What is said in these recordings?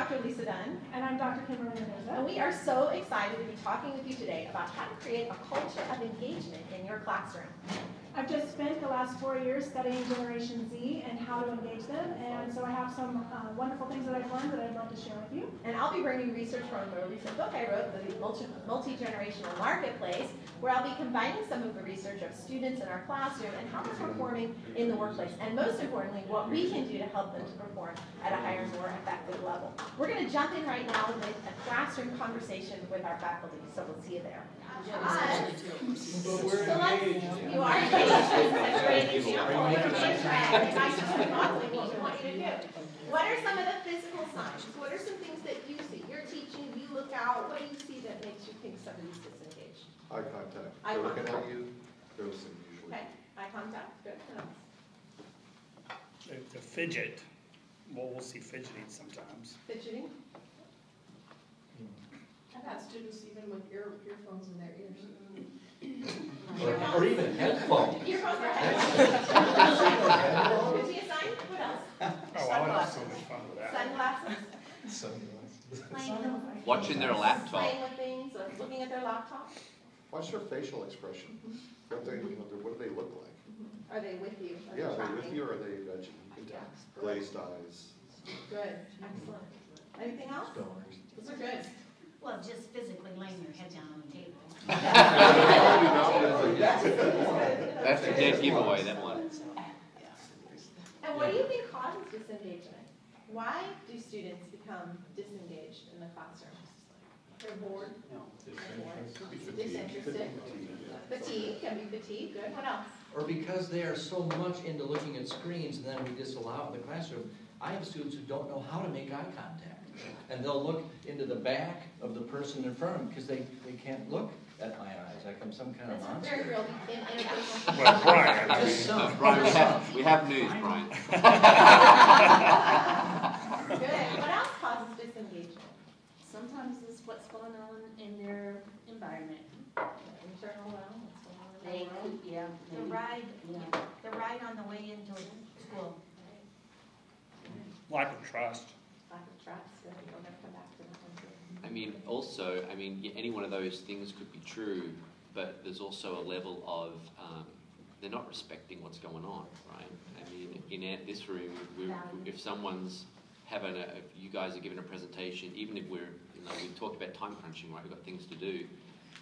Dr. Lisa Dunn. And I'm Dr. Kimberly Mendoza. And we are so excited to be talking with you today about how to create a culture of engagement in your classroom. I've just spent the last 4 years studying Generation Z and how to engage them, and so I have some wonderful things that I've learned that I'd love to share with you. And I'll be bringing research from a recent book I wrote, The Multi-Generational Marketplace, where I'll be combining some of the research of students in our classroom and how they're performing in the workplace, and most importantly, what we can do to help them to perform at a higher, more effective level. We're going to jump in right now with a classroom conversation with our faculty, so we'll see you there. You are engaged. That's a great example. What are some of the physical signs? What are some things that you see? You're teaching, you look out. What do you see that makes you think somebody's disengaged? Eye contact. Eye They're looking contact. at you. They're listening usually. Okay. Eye contact. Good. The fidget. Well, we'll see fidgeting sometimes. Fidgeting. I've had students even with earphones in their ears. Or even headphones. Earphones or headphones. Is he a sign? What else? Oh, I would have so much fun with that. Sunglasses. Watching their laptop. Playing with things, looking at their laptop. Watch their facial expression. What do they look like? Are they with you? Are Yeah, are they tracking? with you or are they veggie? Glazed eyes. Good. Excellent. Anything else? Those are good. Well, just physically laying your head down on the table. That's a dead giveaway, that one. And what do you think causes disengagement? Why do students become disengaged in the classroom? They're bored. Disinterested. Fatigue. Can be fatigue. Good. What else? Or because they are so much into looking at screens and then we disallow it in the classroom. I have students who don't know how to make eye contact. And they'll look into the back of the person in front of them because they can't look at my eyes. Like I'm some kind of That's monster. very real. Interpersonal. Well, Brian, Just some. Brian, we have news, Brian. Good. What else causes disengagement? Sometimes it's what's going on in their environment. Internal well. What's going on in They the world? could, yeah. The ride on the way into school. lack of trust. Lack of trust. Good. We're going to come back to that one too. I mean, also, any one of those things could be true, but there's also a level of they're not respecting what's going on, right? I mean, in this room, if someone's having if you guys are giving a presentation, even if we talked about time crunching, right? We've got things to do.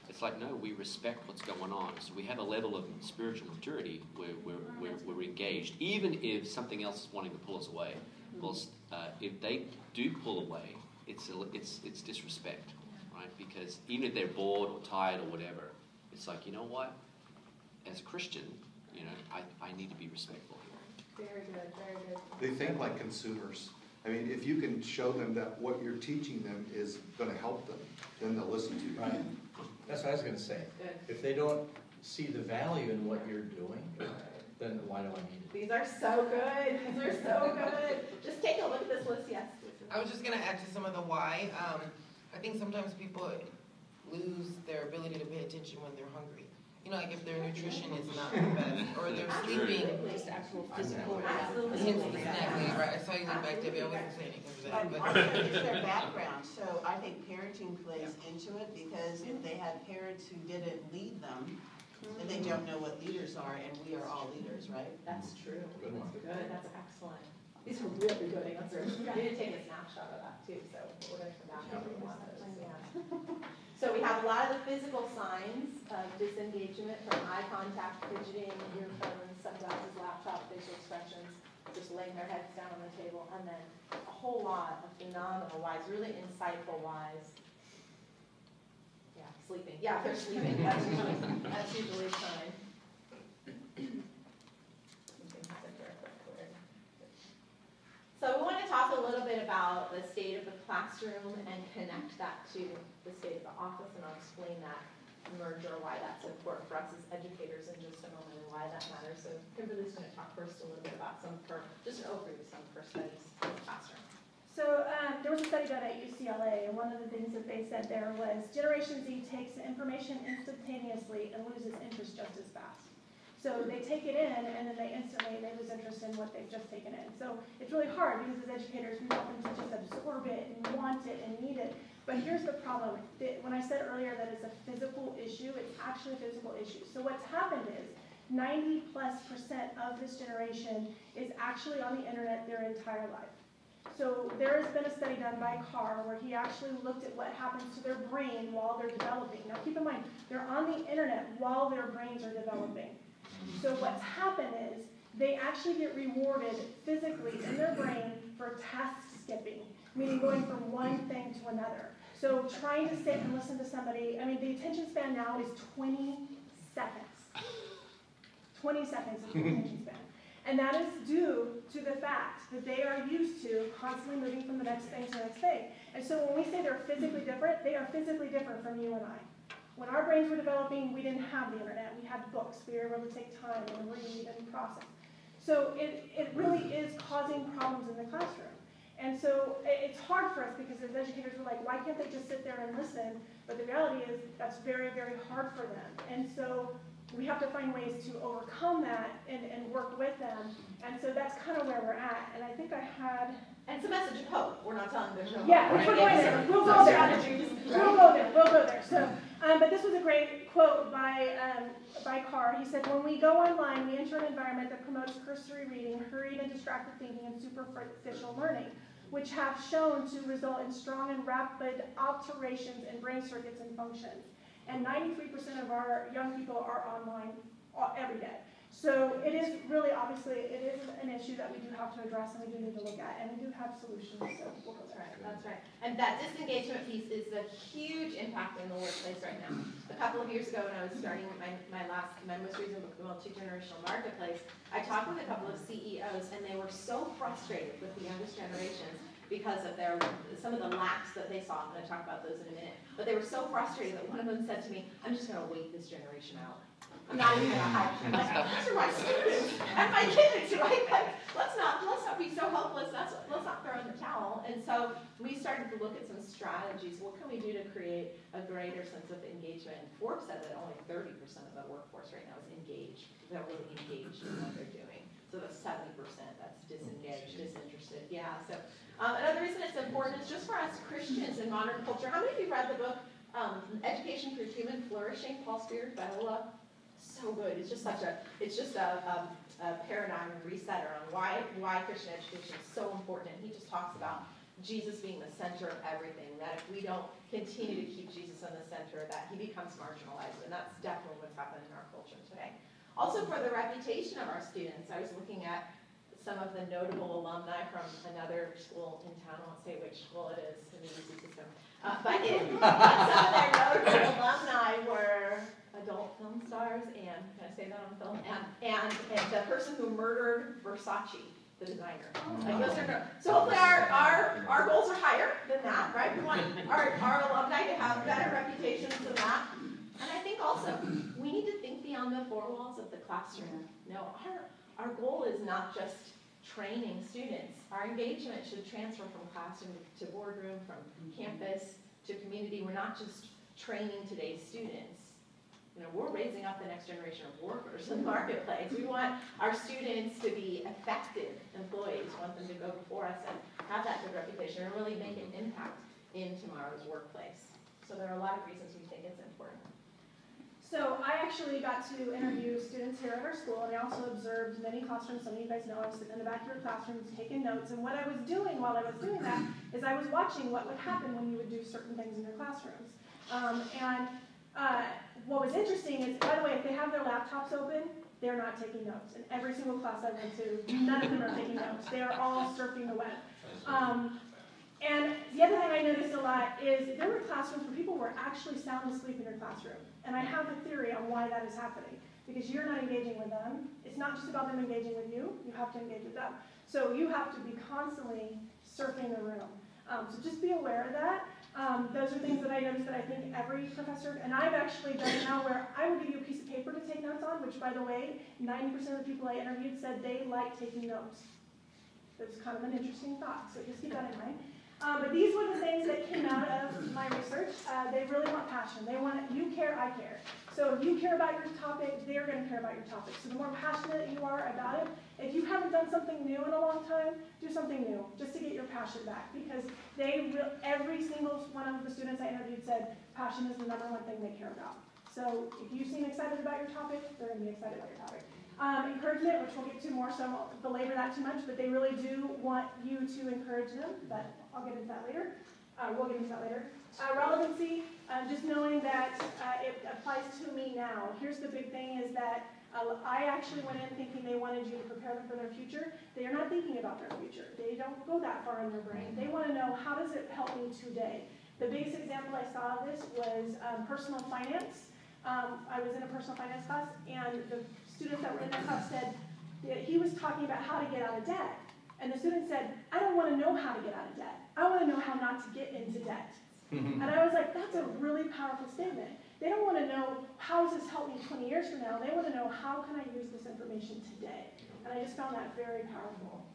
It's like, no, we respect what's going on. So we have a level of spiritual maturity where we're engaged, even if something else is wanting to pull us away. Well, if they do pull away, it's disrespect, right? Because even if they're bored or tired or whatever, it's like, you know what? As a Christian, I need to be respectful here. Very good. Very good. They think like consumers. I mean, if you can show them that what you're teaching them is going to help them, then they'll listen to you. Right. That's what I was going to say. Good. If they don't see the value in what you're doing, then why do I need it? These are so good. These are so good. Just take a look at this list. Yes. I was just going to add to some of the why. I think sometimes people lose their ability to pay attention when they're hungry. Like if their nutrition is not the best, or they're sleeping. Just actual physical. Exactly, right. I saw you look back, Debbie. I wasn't saying anything for that. But also it's their background. So I think parenting plays into it, because if they had parents who didn't lead them, then they don't know what leaders are, and we are all leaders, right? That's true. Good one. That's good. That's excellent. These are really good answers. We did take a snapshot of that too, so we're going to come back to every one of those. Yeah. So we have a lot of the physical signs of disengagement, from eye contact, fidgeting, earphones, sunglasses, laptop, facial expressions, just laying their heads down on the table, and then a whole lot of phenomenal whys, really insightful whys. Yeah, sleeping. Yeah, they're sleeping. That's usually a sign. So we want to talk a little bit about the state of the classroom and connect that to the state of the office, and I'll explain that merger, why that's important for us as educators in just a moment, and why that matters. So Kimberly's going to talk first a little bit about just an overview of some of her studies in the classroom. So there was a study done at UCLA, and one of the things that they said there was Generation Z takes information instantaneously and loses interest just as fast. So they take it in, and then they lose interest in what they've just taken in. So it's really hard, because as educators, we want them to just absorb it and here's the problem. When I said earlier that it's a physical issue, it's actually a physical issue. So what's happened is 90+% of this generation is actually on the internet their entire life. So there has been a study done by Carr where he actually looked at what happens to their brain while they're developing. Now keep in mind, they're on the internet while their brains are developing. So what's happened is they actually get rewarded physically in their brain for task skipping, meaning going from one thing to another. So trying to sit and listen to somebody, I mean, the attention span now is 20 seconds. 20 seconds is the attention span. And that is due to the fact that they are used to constantly moving from the next thing to the next thing. And so when we say they're physically different, they are physically different from you and I. When our brains were developing, we didn't have the internet. We had books. We were able to take time and read and process. So it really is causing problems in the classroom. And so it's hard for us because as educators, we're like, why can't they just sit there and listen? But the reality is that's very, very hard for them. And so we have to find ways to overcome that and work with them. And so that's kind of where we're at. And I think I had... And it's a message of hope. We're not telling there's no hope. Yeah, we're going there. We'll go there. We'll go there. So, but this was a great quote by Carr. He said, when we go online, we enter an environment that promotes cursory reading, hurried and distracted thinking, and superficial learning, which have shown to result in strong and rapid alterations in brain circuits and functions. And 93% of our young people are online every day. So it is really, obviously, it is an issue that we do have to address and we do need to look at, and we do have solutions, so we'll go there. That's right. And that disengagement piece is a huge impact in the workplace right now. A couple of years ago when I was starting my most recent book, The Multi-Generational Marketplace, I talked with a couple of CEOs, and they were so frustrated with the youngest generations because of some of the lacks that they saw. I'm going to talk about those in a minute. But they were so frustrated that one of them said to me, I'm just going to wait this generation out. I'm not even going to hire them. Like, these are my students and my kids, right? Like, let's not be so hopeless. Let's not throw in the towel. And so we started to look at some strategies. What can we do to create a greater sense of engagement? Forbes said that only 30% of the workforce right now is engaged. They're really engaged in what they're doing. So that's 70%. That's disengaged, disinterested. Yeah. So another reason it's important is just for us Christians in modern culture. How many of you read the book Education for Human Flourishing, Paul Spear, Viola? So good. It's just a paradigm resetter on why Christian education is so important. And he just talks about Jesus being the center of everything, that if we don't continue to keep Jesus in the center, that he becomes marginalized. And that's definitely what's happening in our culture today. Also for the reputation of our students, I was looking at some of the notable alumni from another school in town. I won't say which school it is in the UC system. But some of their notable alumni were adult film stars, and can I say that on film? And the person who murdered Versace, the designer. So hopefully our goals are higher than that, right? We want our alumni to have better reputations than that. And I think also we need to think beyond the four walls of the classroom. No, our goal is not just training students. Our engagement should transfer from classroom to boardroom, from campus to community. We're not just training today's students. You know, we're raising up the next generation of workers in the marketplace. We want our students to be effective employees. We want them to go before us and have that good reputation and really make an impact in tomorrow's workplace. So there are a lot of reasons we think it's important. So I actually got to interview students here at our school, and I also observed many classrooms. Some of you guys know I was sitting in the back of your classrooms taking notes, and what I was doing while I was doing that is I was watching what would happen when you would do certain things in your classrooms. What was interesting is, by the way, if they have their laptops open, they're not taking notes. In every single class I went to, none of them are taking notes. They are all surfing the web. And the other thing I noticed a lot is there were classrooms where people were actually sound asleep in their classroom. And I have a theory on why that is happening. Because you're not engaging with them. It's not just about them engaging with you. You have to engage with them. So you have to be constantly surfing the room. So just be aware of that. Those are things that I noticed that I think every professor, and I've actually done it now where I will give you a piece of paper to take notes on, which by the way, 90% of the people I interviewed said they like taking notes. It's kind of an interesting thought, so just keep that in mind. But these were the things that came out of my research. they really want passion. They want, you care, I care. So if you care about your topic, they're going to care about your topic. So the more passionate you are about it, if you haven't done something new in a long time, do something new just to get your passion back. Because every single one of the students I interviewed said passion is the #1 thing they care about. So if you seem excited about your topic, they're going to be excited about your topic. Encouragement, which we'll get to more, so I won't belabor that too much, but they really do want you to encourage them, but I'll get into that later. We'll get into that later. Relevancy, just knowing that it applies to me now. Here's the big thing is that I actually went in thinking they wanted you to prepare them for their future. They are not thinking about their future. They don't go that far in their brain. They want to know, how does it help me today? The biggest example I saw of this was personal finance. I was in a personal finance class, and the students that were in that class said that he was talking about how to get out of debt. And the student said, I don't want to know how to get out of debt. I want to know how not to get into debt. And I was like, that's a really powerful statement. They don't want to know, how does this help me 20 years from now? They want to know, how can I use this information today? And I just found that very powerful.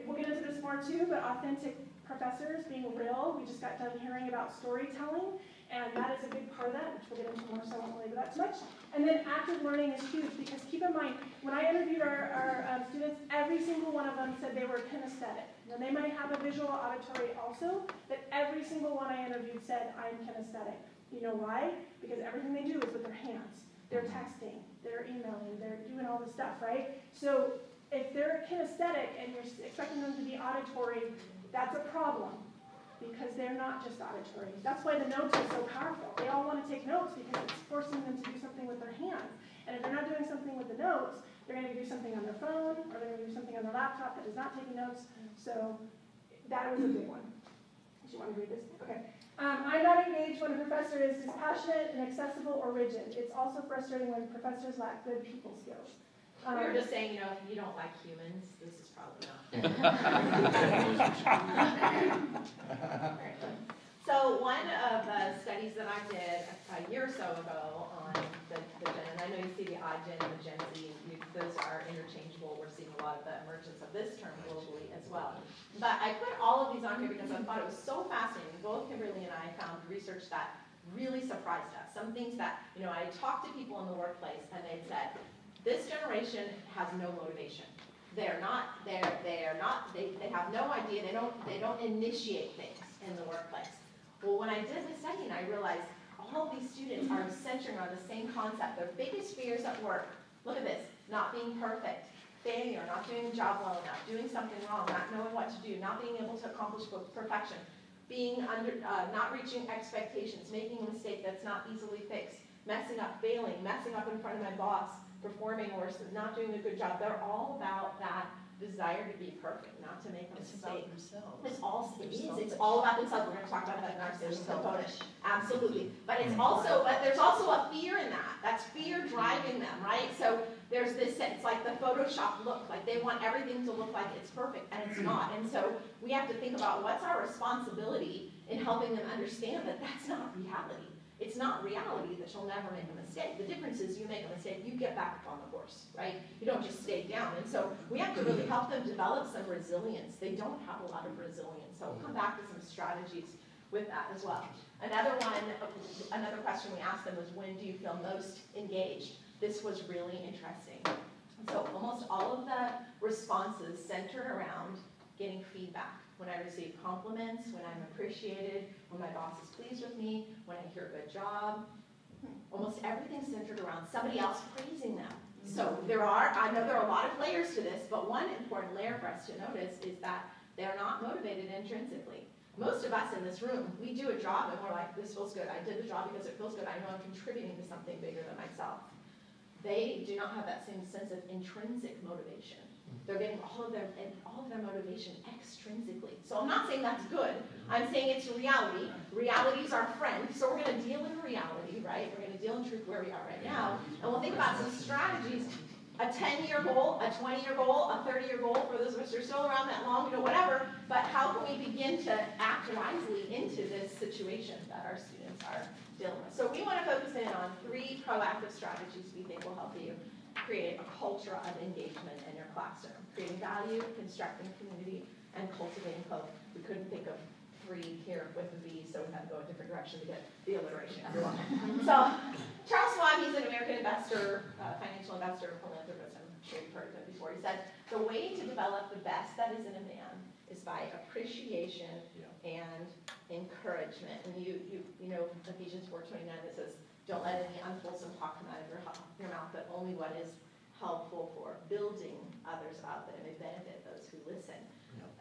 We'll get into this more too, but authentic professors, being real. We just got done hearing about storytelling, and that is a big part of that, which we'll get into more, so I won't belabor that too much. And then active learning is huge, because keep in mind, when I interviewed our students, every single one of them said they were kinesthetic. Now, they might have a visual auditory also, but every single one I interviewed said, I'm kinesthetic. You know why? Because everything they do is with their hands. They're texting, they're emailing, they're doing all this stuff, right? So if they're kinesthetic and you're expecting them to be auditory, that's a problem, because they're not just auditory. That's why the notes are so powerful. They all want to take notes because it's forcing them to do something with their hands. And if they're not doing something with the notes, they're going to do something on their phone, or they're going to do something on their laptop that is not taking notes. So that was a big one. Do you want to read this? Okay. I'm not engaged when a professor is dispassionate, inaccessible, or rigid. It's also frustrating when professors lack good people skills. We were just saying, if you don't like humans, this is probably not. So one of the studies that I did a year or so ago on the Gen, and I know you see the iGen and the Gen Z, those are interchangeable. We're seeing a lot of the emergence of this term globally as well. But I put all of these on here because I thought it was so fascinating. Both Kimberly and I found research that really surprised us. Some things that, I talked to people in the workplace, and they said, this generation has no motivation. They have no idea, they don't initiate things in the workplace. Well, when I did the study and I realized all of these students are centering on the same concept. Their biggest fears at work, look at this, not being perfect, failure, not doing the job well enough, doing something wrong, not knowing what to do, not being able to accomplish perfection, not reaching expectations, making a mistake that's not easily fixed, messing up, failing, messing up in front of my boss, performing worse, not doing a good job. They're all about that desire to be perfect, not to make a mistake. It's It's about themselves. all about themselves. We're going to talk about that in our session component. Absolutely. But there's also a fear in that. That's fear driving them, right? So there's this sense, like the Photoshop look, like they want everything to look like it's perfect, and it's not. And so we have to think about what's our responsibility in helping them understand that that's not reality. It's not reality that you'll never make a mistake. The difference is you make a mistake, you get back up on the horse, right? You don't just stay down. And so we have to really help them develop some resilience. They don't have a lot of resilience. So we'll come back to some strategies with that as well. Another question we asked them was, when do you feel most engaged? This was really interesting. So almost all of the responses centered around getting feedback. When I receive compliments, when I'm appreciated, when my boss is pleased with me, when I hear a good job. Almost everything's centered around somebody else praising them. So I know there are a lot of layers to this, but one important layer for us to notice is that they're not motivated intrinsically. Most of us in this room, we do a job and we're like, this feels good. I did the job because it feels good. I know I'm contributing to something bigger than myself. They do not have that same sense of intrinsic motivation. They're getting all of their motivation extrinsically. So I'm not saying that's good. I'm saying it's reality. Reality is our friend. So we're going to deal in reality, right? We're going to deal in truth where we are right now. And we'll think about some strategies. A 10-year goal, a 20-year goal, a 30-year goal for those of us who are still around that long, whatever. But how can we begin to act wisely into this situation that our students are dealing with? So we want to focus in on 3 proactive strategies we think will help you create a culture of engagement in your classroom. Creating value, constructing community, and cultivating hope. We couldn't think of read here with the V, so we had to go a different direction to get the alliteration. So Charles Schwab, he's an American investor, financial investor, philanthropist. I'm sure you've heard of him before. He said, the way to develop the best that is in a man is by appreciation and encouragement. And you know Ephesians 4:29 that says, don't let any unwholesome talk come out of your mouth, but only what is helpful for building others up that it may benefit those who listen.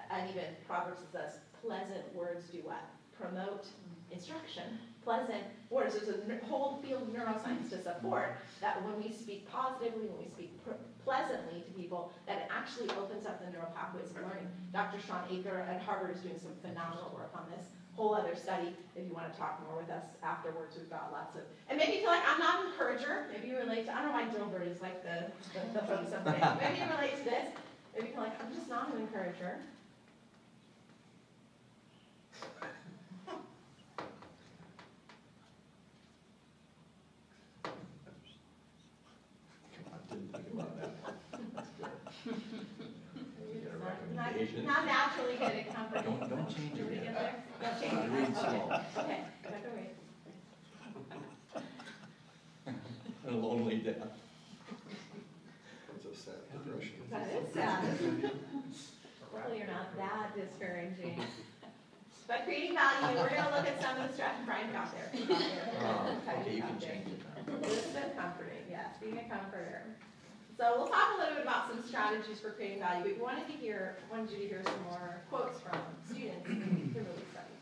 And even Proverbs says, pleasant words do what? Promote instruction. Pleasant words. There's a whole field of neuroscience to support that when we speak positively, when we speak pleasantly to people, that it actually opens up the neural pathways of learning. Dr. Sean Aker at Harvard is doing some phenomenal work on this. Whole other study. If you want to talk more with us afterwards, we've got lots of. And maybe you feel like I'm not an encourager. Maybe you relate to. I don't know why Dilbert is like the face of things. Maybe you relate to this. Maybe you feel like I'm just not an encourager. Not naturally good at comforting. Don't change Did we it get yet. there? Don't change it. Read slow. Okay, back away. A lonely death. It's a sad progression. That is sad. Hopefully you're not that discouraging. But creating value, we're going to look at some of the strategies. Brian got there. Okay, you can change it now. Elizabeth comforting, yes, being a comforter. So we'll talk a little bit about some strategies for creating value. But we wanted you to hear some more quotes from students in Kimberly's study.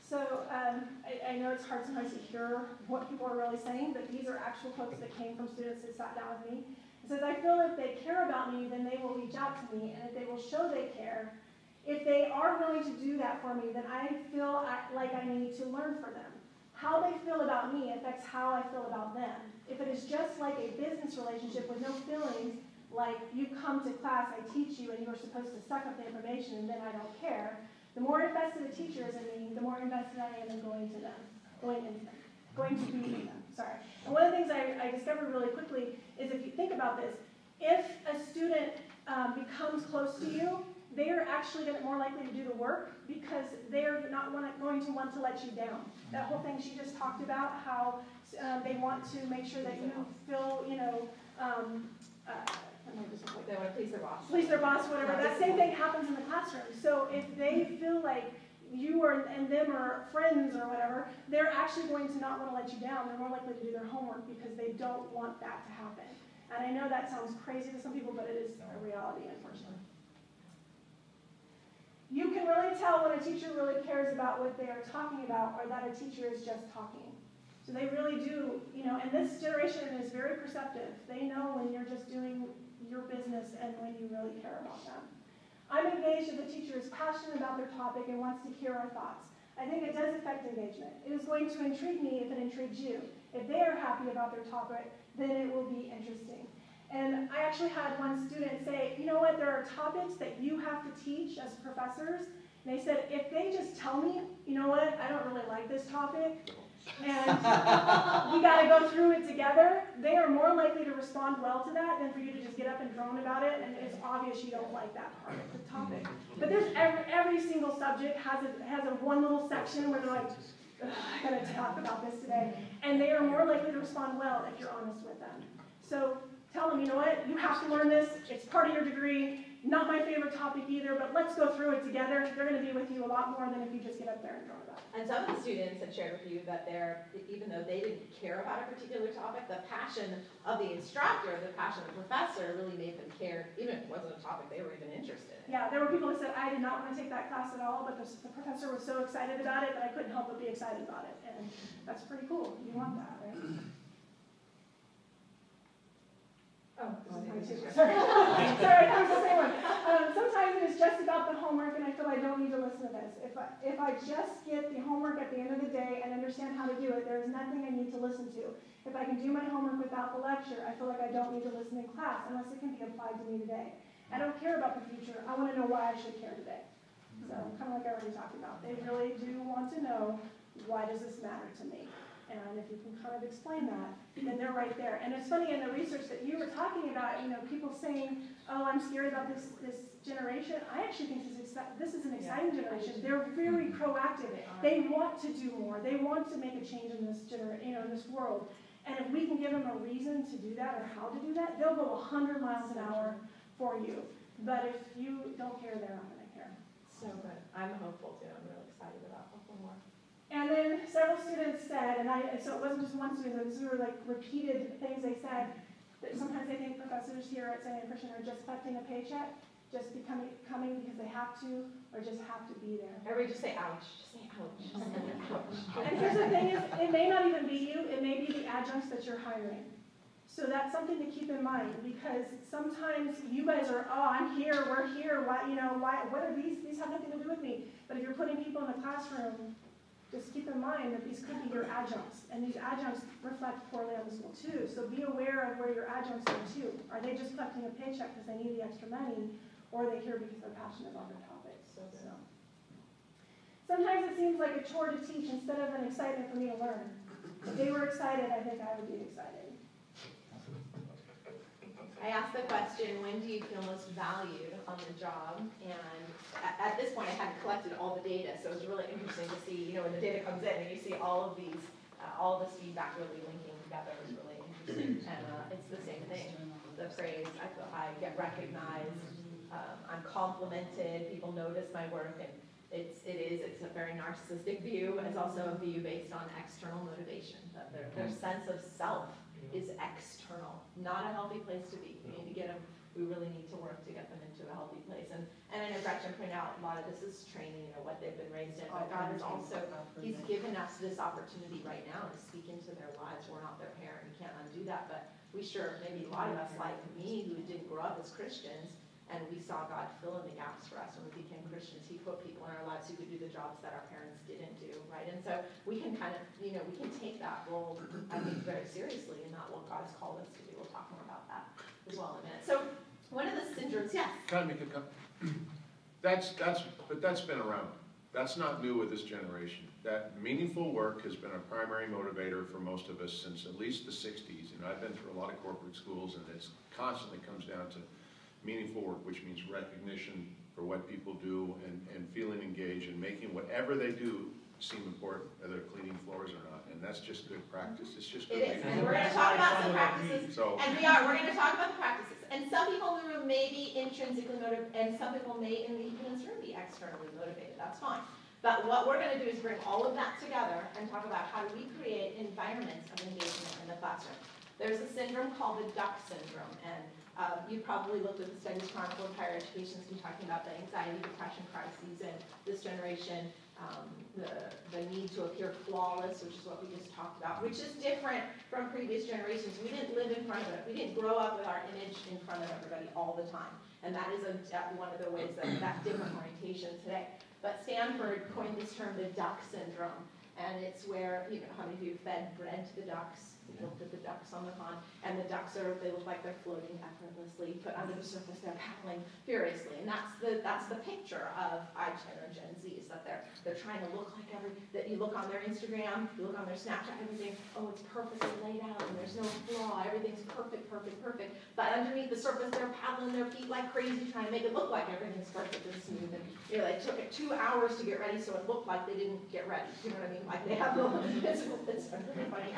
So I know it's hard sometimes to hear what people are really saying, but these are actual quotes that came from students that sat down with me. It says, I feel if they care about me, then they will reach out to me, and if they will show they care, if they are willing to do that for me, then I feel like I need to learn from them. How they feel about me affects how I feel about them. If it is just like a business relationship with no feelings, like you come to class, I teach you, and you're supposed to suck up the information, and then I don't care, the more invested a teacher is in me, the more invested I am in going to them, going to be in them, sorry. And one of the things I discovered really quickly is if you think about this, if a student becomes close to you, they are actually more likely to do the work because they're not going to want to let you down. That whole thing she just talked about, how they want to make sure that you feel, They want to please their boss. Please their boss, whatever. That same thing happens in the classroom. So if they feel like you and them are friends or whatever, they're actually going to not want to let you down. They're more likely to do their homework because they don't want that to happen. And I know that sounds crazy to some people, but it is a reality, unfortunately. You can really tell when a teacher really cares about what they are talking about or that a teacher is just talking. So they really do, and this generation is very perceptive. They know when you're just doing your business and when you really care about them. I'm engaged if the teacher is passionate about their topic and wants to hear our thoughts. I think it does affect engagement. It is going to intrigue me if it intrigues you. If they are happy about their topic, then it will be interesting. And I actually had one student say, you know what, there are topics that you have to teach as professors. And they said, if they just tell me, you know what, I don't really like this topic, and we got to go through it together, they are more likely to respond well to that than for you to just get up and drone about it, and it's obvious you don't like that part of the topic. But there's every single subject has a one little section where they're like, I got to talk about this today. And they are more likely to respond well if you're honest with them. So tell them, you know what, you have to learn this, it's part of your degree, not my favorite topic either, but let's go through it together. They're going to be with you a lot more than if you just get up there and drone about it. And some of the students had shared with you that even though they didn't care about a particular topic, the passion of the instructor, the passion of the professor really made them care, even if it wasn't a topic they were even interested in. Yeah, there were people that said, I did not want to take that class at all, but the professor was so excited about it that I couldn't help but be excited about it. And that's pretty cool. You want that, right? Oh, sorry, that was the same one. Sometimes it is just about the homework, and I feel I don't need to listen to this. If I just get the homework at the end of the day and understand how to do it, there is nothing I need to listen to. If I can do my homework without the lecture, I feel like I don't need to listen in class unless it can be applied to me today. I don't care about the future. I want to know why I should care today. So kind of like I already talked about. They really do want to know, why does this matter to me? And if you can kind of explain that, then they're right there. And it's funny, in the research that you were talking about, people saying, oh, I'm scared about this generation. I actually think this is an exciting generation. They're very proactive. They want to do more. They want to make a change in this in this world. And if we can give them a reason to do that or how to do that, they'll go 100 miles an hour for you. But if you don't care, they're not going to care. So good. I'm hopeful too. I'm really excited about hopeful more. And then several students said, so it wasn't just one student, these were like repeated things they said, that sometimes they think professors here at St. Anne Christian are just collecting a paycheck, just coming because they have to, or just have to be there. Everybody just say ouch. Just say ouch. Just say ouch. And here's the thing is, it may not even be you, it may be the adjuncts that you're hiring. So that's something to keep in mind, because sometimes you guys are, oh, I'm here, we're here, why, what are these? These have nothing to do with me. But if you're putting people in the classroom, just keep in mind that these could be your adjuncts, and these adjuncts reflect poorly on the school too. So be aware of where your adjuncts are too. Are they just collecting a paycheck because they need the extra money, or are they here because they're passionate about their topic? So sometimes it seems like a chore to teach instead of an excitement for me to learn. If they were excited, I think I would be excited. I asked the question, when do you feel most valued on the job? And at this point, I hadn't collected all the data, so it was really interesting to see, when the data comes in and you see all of these, all this feedback really linking together is really interesting. And it's the same thing. The phrase, I feel I get recognized, I'm complimented, people notice my work, and it's a very narcissistic view, but it's also a view based on external motivation, that their sense of self is external, not a healthy place to be. We need to get them, we really need to work to get them into a healthy place. And I know Gretchen pointed out, a lot of this is training, what they've been raised in, but God is also, He's given us this opportunity right now to speak into their lives. We're not their parent, we can't undo that, but we sure, maybe a lot of us like me, who didn't grow up as Christians, and we saw God fill in the gaps for us when we became Christians. He put people in our lives who could do the jobs that our parents didn't do, right? And so we can kind of, we can take that role, I think, very seriously, and not what God's called us to do. We'll talk more about that as well in a minute. So one of the syndromes, yes? Can I make a comment? But that's been around. That's not new with this generation. That meaningful work has been a primary motivator for most of us since at least the 60s. I've been through a lot of corporate schools, and it constantly comes down to meaningful work, which means recognition for what people do and feeling engaged and making whatever they do seem important, whether they're cleaning floors or not. And that's just good practice. It's just good. It is, and we're going to talk about some practices. And we're going to talk about the practices. And some people in the room may be intrinsically motivated, and some people may in this room be externally motivated. That's fine. But what we're going to do is bring all of that together and talk about how do we create environments of engagement in the classroom. There's a syndrome called Adduct Syndrome, and you probably looked at the studies chronicled of higher education, it's been talking about the anxiety, depression crises in this generation, the need to appear flawless, which is what we just talked about, which is different from previous generations. We didn't live in front of it. We didn't grow up with our image in front of everybody all the time. And that is one of the ways that's different orientation today. But Stanford coined this term, the duck syndrome. And it's where, how many of you fed bread to the ducks? You looked at the ducks on the pond, and the ducks they look like they're floating effortlessly, but under the surface they're paddling furiously. And that's the picture of Gen Z, is that they're trying to look like that you look on their Instagram, you look on their Snapchat, everything, it's perfectly laid out, and there's no flaw, everything's perfect. But underneath the surface, they're paddling their feet like crazy, trying to make it look like everything's perfect and smooth. And it took it 2 hours to get ready, so it looked like they didn't get ready. You know what I mean? Like they have it's really funny.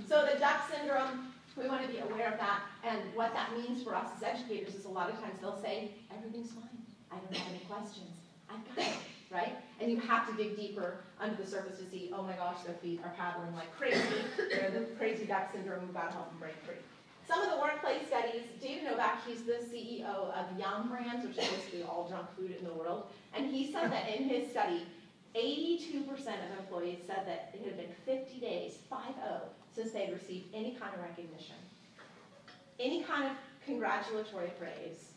So the duck syndrome, we want to be aware of that, and what that means for us as educators is a lot of times they'll say, everything's fine, I don't have any questions, I've got it, right? And you have to dig deeper under the surface to see, oh my gosh, their feet are paddling like crazy, they're the crazy duck syndrome, we've got to help them break free. Some of the workplace studies, David Novak, he's the CEO of Yum Brands, which is basically all junk food in the world, and he said that in his study, 82% of employees said that it had been 50 days, 50, since they'd received any kind of recognition, any kind of congratulatory praise.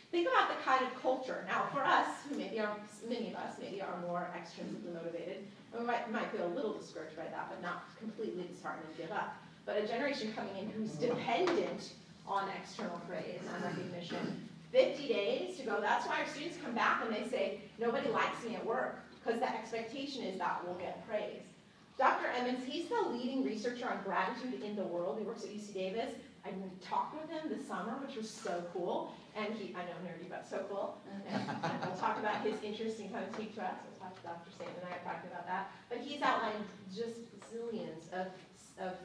Think about the kind of culture. Now, for us, many of us are more extrinsically motivated, and we might feel a little discouraged by that, but not completely disheartened and give up. But a generation coming in who's dependent on external praise, on recognition, 50 days to go. That's why our students come back and they say, nobody likes me at work, because the expectation is that we'll get praise. Dr. Emmons, he's the leading researcher on gratitude in the world. He works at UC Davis. I talked with him this summer, which was so cool. And I know nerdy, but so cool. And we'll talk about his interest in coming to speak to us. We'll talk to Dr. Satan and I are talking about that. But he's outlined just zillions of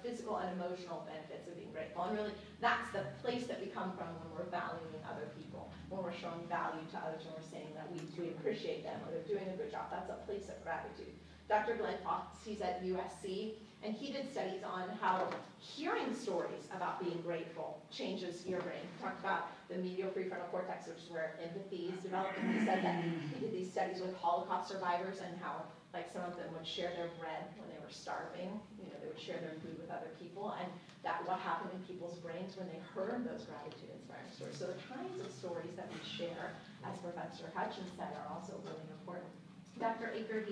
physical and emotional benefits of being grateful. And really, that's the place that we come from when we're valuing other people, when we're showing value to others, when we're saying that we appreciate them or they're doing a good job. That's a place of gratitude. Dr. Glenn Fox, he's at USC, and he did studies on how hearing stories about being grateful changes your brain. He talked about the medial prefrontal cortex, which is where empathy is developed. And he said that he did these studies with Holocaust survivors and how, like, some of them would share their bread when they were starving. You know, they would share their food with other people, and that what happened in people's brains when they heard those gratitude-inspiring stories. So the kinds of stories that we share, as Professor Hutchins said, are also really important. Dr. Aker,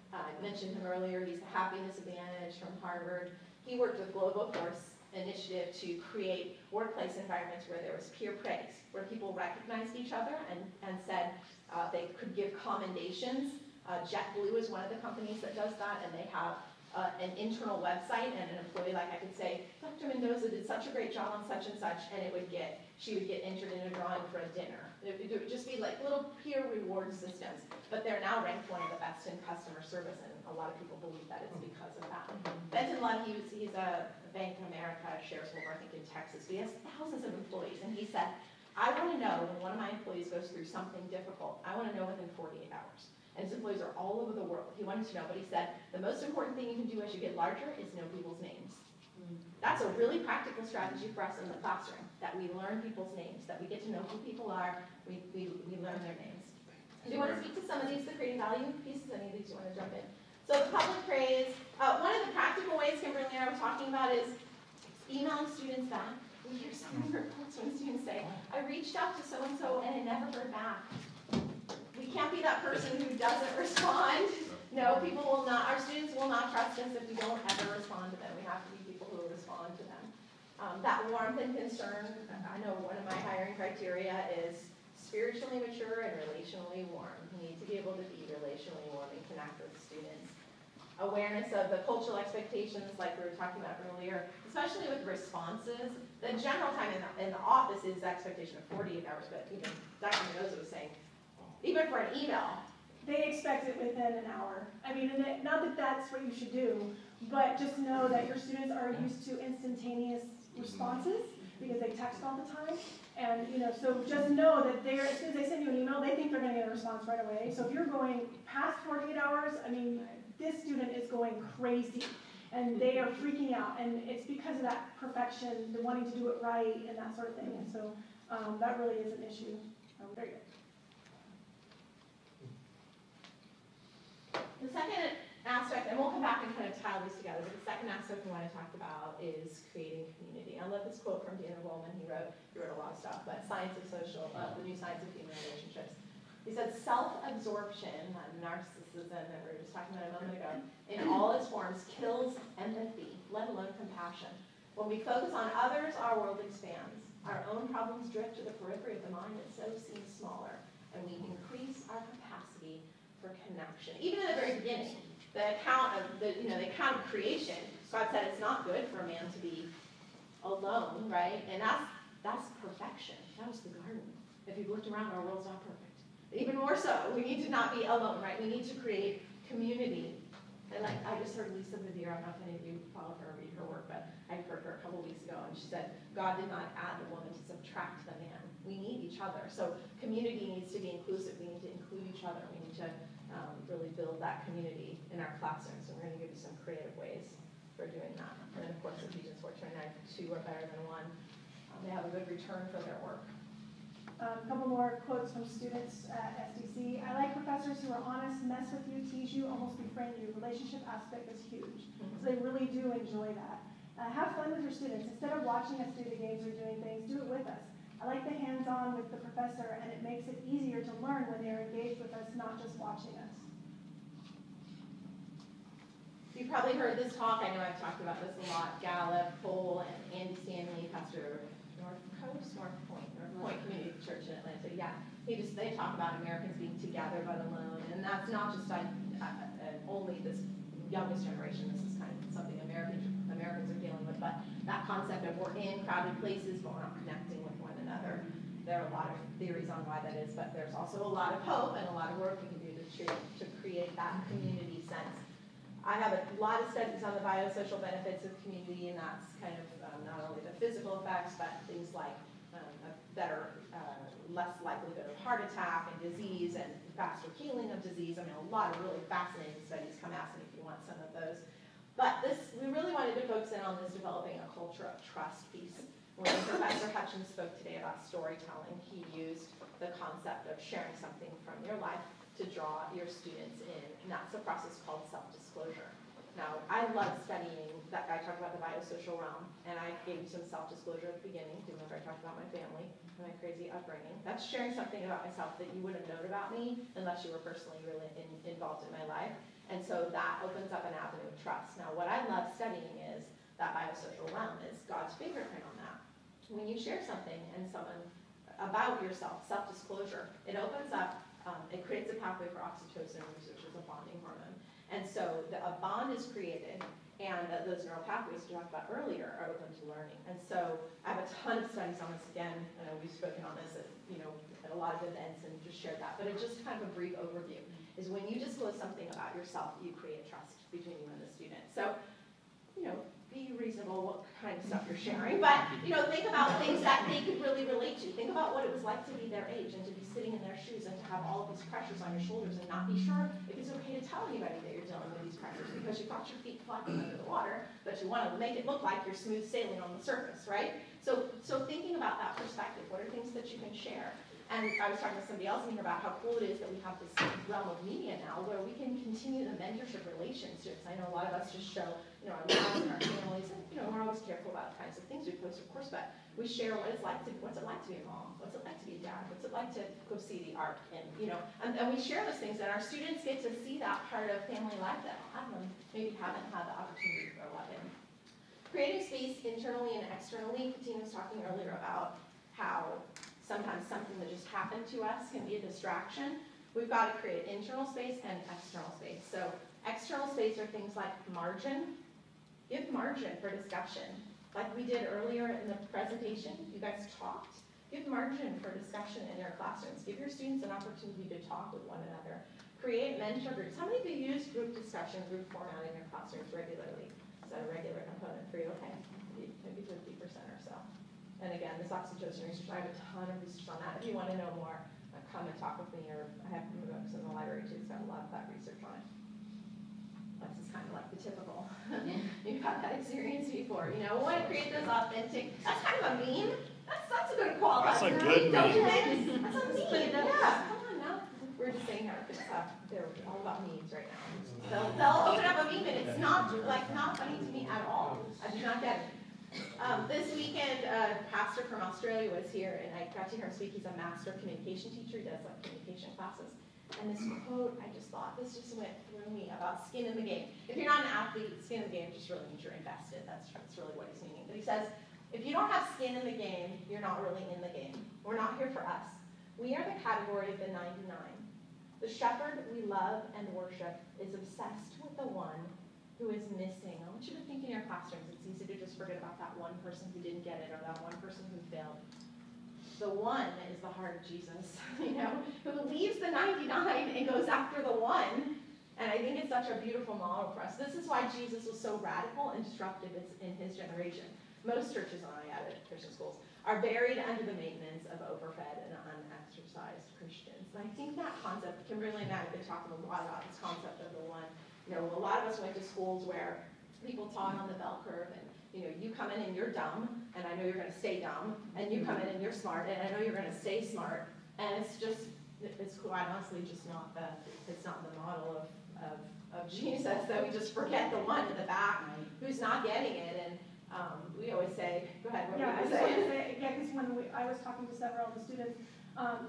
I mentioned him earlier, he's the Happiness Advantage from Harvard. He worked with Global Force Initiative to create workplace environments where there was peer praise, where people recognized each other and said they could give commendations. JetBlue is one of the companies that does that, and they have an internal website, and an employee, like I could say, Dr. Mendoza did such a great job on such and such, and she would get entered in a drawing for a dinner. It would just be like little peer reward systems, but they're now ranked one of the best in customer service, and a lot of people believe that it's because of that. Benton Lund, he's a Bank of America shares holder, I think, in Texas, but he has thousands of employees, and he said, I want to know when one of my employees goes through something difficult, I want to know within 48 hours. And his employees are all over the world. He wanted to know, but he said, the most important thing you can do as you get larger is know people's names. That's a really practical strategy for us in the classroom, that we learn people's names, that we get to know who people are, we learn their names. Do you want to speak to some of these, the creating value pieces? Any of these you want to jump in? So the public praise, one of the practical ways Kimberly and I were talking about is emailing students back. We hear so many reports when students say, I reached out to so-and-so and I never heard back. We can't be that person who doesn't respond. No, our students will not trust us if we don't ever respond to them. We have to be people who will respond to them. That warmth and concern, I know one of my hiring criteria is spiritually mature and relationally warm. You need to be able to be relationally warm and connect with students. Awareness of the cultural expectations, like we were talking about earlier, especially with responses. The general time in the office is expectation of 48 hours, but even Dr. Mendoza was saying, even for an email. They expect it within an hour. I mean, and not that that's what you should do, but just know that your students are used to instantaneous responses because they text all the time. And, so just know that as soon as they send you an email, they think they're going to get a response right away. So if you're going past 48 hours, I mean, this student is going crazy. And they are freaking out. And it's because of that perfection, the wanting to do it right, and that sort of thing. And so that really is an issue. There you go. The second aspect, and we'll come back and kind of tie these together, but the second aspect we want to talk about is creating community. I love this quote from Daniel Goleman. He wrote a lot of stuff, but Science of Social, the New Science of Human Relationships. He said, self-absorption, narcissism that we were just talking about a moment ago, in all its forms kills empathy, let alone compassion. When we focus on others, our world expands. Our own problems drift to the periphery of the mind and so seem smaller, and we increase our capacity for connection. Even in the very beginning, the account of creation, God said it's not good for a man to be alone, right? And that's perfection. That was the garden. If you've looked around, our world's not perfect. Even more so, we need to not be alone, right? We need to create community. And like I just heard Lisa Bevere, I don't know if any of you follow her or read her work, but I heard her a couple weeks ago, and she said, God did not add the woman to subtract the man. We need each other. So community needs to be inclusive. We need to include each other. We need to really build that community in our classrooms. And we're going to give you some creative ways for doing that. And then, of course, Ephesians 4:29, 2 are better than 1. They have a good return for their work. A couple more quotes from students at SDC. I like professors who are honest, mess with you, tease you, almost befriend you. Relationship aspect is huge. So they really do enjoy that. Have fun with your students. Instead of watching us do the games or doing things, do it with us. I like the hands-on with the professor, and it makes it easier to learn when they're engaged with us, not just watching us. You've probably heard this talk. I know I've talked about this a lot. Gallup, Cole, and Andy Stanley, pastor North Point Community Church in Atlanta. Yeah, they talk about Americans being together but alone, and that's not just only this youngest generation, this is kind of something Americans are dealing with, but that concept of we're in crowded places, but we're not connecting with one another. There are a lot of theories on why that is, but there's also a lot of hope and a lot of work we can do to create that community sense. I have a lot of studies on the biosocial benefits of community, and that's kind of not only the physical effects, but things like a better, less likelihood of heart attack and disease and faster healing of disease. I mean, a lot of really fascinating studies. Come ask me if you want some of those. But we really wanted to focus in on this developing a culture of trust piece. When Professor Hutchins spoke today about storytelling, he used the concept of sharing something from your life to draw your students in, and that's a process called self-disclosure. Now, I love studying that. I talked about the biosocial realm, and I gave you some self-disclosure at the beginning. Do you remember I talked about my family and my crazy upbringing? That's sharing something about myself that you wouldn't have known about me unless you were personally really involved in my life. And so that opens up an avenue of trust. Now, what I love studying is that biosocial realm, is God's fingerprint on that. When you share something and someone about yourself, self-disclosure, it opens up, it creates a pathway for oxytocin, which is a bonding hormone. And so a bond is created, and those neural pathways we talked about earlier are open to learning. And so I have a ton of studies on this. Again, we've spoken on this at, at a lot of events and just shared that. But it's just kind of a brief overview, is when you disclose something about yourself, you create trust between you and the student. So, be reasonable what kind of stuff you're sharing, but, think about things that they could really relate to. Think about what it was like to be their age and to be sitting in their shoes and to have all of these pressures on your shoulders and not be sure if it's okay to tell anybody that you're dealing with these pressures because you've got your feet flapping under the water, but you want to make it look like you're smooth sailing on the surface, right? So thinking about that perspective, what are things that you can share? And I was talking to somebody else in here about how cool it is that we have this realm of media now where we can continue the mentorship relationships. I know a lot of us just show, our lives and our families, and we're always careful about the kinds of things we post, of course, but we share what's it like to be a mom, what's it like to be a dad, what's it like to go see the art, and we share those things, and our students get to see that part of family life that a lot of them maybe haven't had the opportunity to grow up in. Creating space internally and externally. Tina was talking earlier about how sometimes something that just happened to us can be a distraction. We've got to create internal space and external space. So external space are things like margin. Give margin for discussion. Like we did earlier in the presentation, you guys talked. Give margin for discussion in your classrooms. Give your students an opportunity to talk with one another. Create mentor groups. How many of you use group discussion, group format in your classrooms regularly? Is that a regular component for you? Okay, maybe 50% or so. And again, this oxytocin research, I have a ton of research on that. If you want to know more, come and talk with me, or I have books in the library too. It's got a lot of that research on it. This is kind of like the typical. You've had that experience before. We want to create those authentic. That's kind of a meme. That's a good qualifier. That's a good Don't you meme. think? That's a meme. Yeah. Come on now. We're just saying how they're all about memes right now. They'll open up a meme and it's not funny to me at all. I do not get it. This weekend, a pastor from Australia was here, and I got to hear him speak. He's a master communication teacher. He does communication classes. And this quote, I just thought, this just went through me about skin in the game. If you're not an athlete, skin in the game just really means you're invested. That's really what he's meaning. But he says, if you don't have skin in the game, you're not really in the game. We're not here for us. We are the category of the 99. The shepherd we love and worship is obsessed with the one who is missing. I want you to think in your classrooms. It's easy to just forget about that one person who didn't get it or that one person who failed. The one is the heart of Jesus, who leaves the 99 and goes after the one. And I think it's such a beautiful model for us. This is why Jesus was so radical and disruptive in his generation. Most churches, and I added Christian schools, are buried under the maintenance of overfed and unexercised Christians. And I think that concept, Kimberly and I have been talking a lot about this concept of the one. A lot of us went to schools where people taught on the bell curve, and you come in and you're dumb, and I know you're going to stay dumb, and you come in and you're smart, and I know you're going to stay smart, and it's quite honestly just not the model of Jesus, that we just forget the one in the back who's not getting it, and we always say, go ahead, what I do you just say? want to say, because when I was talking to several of the students,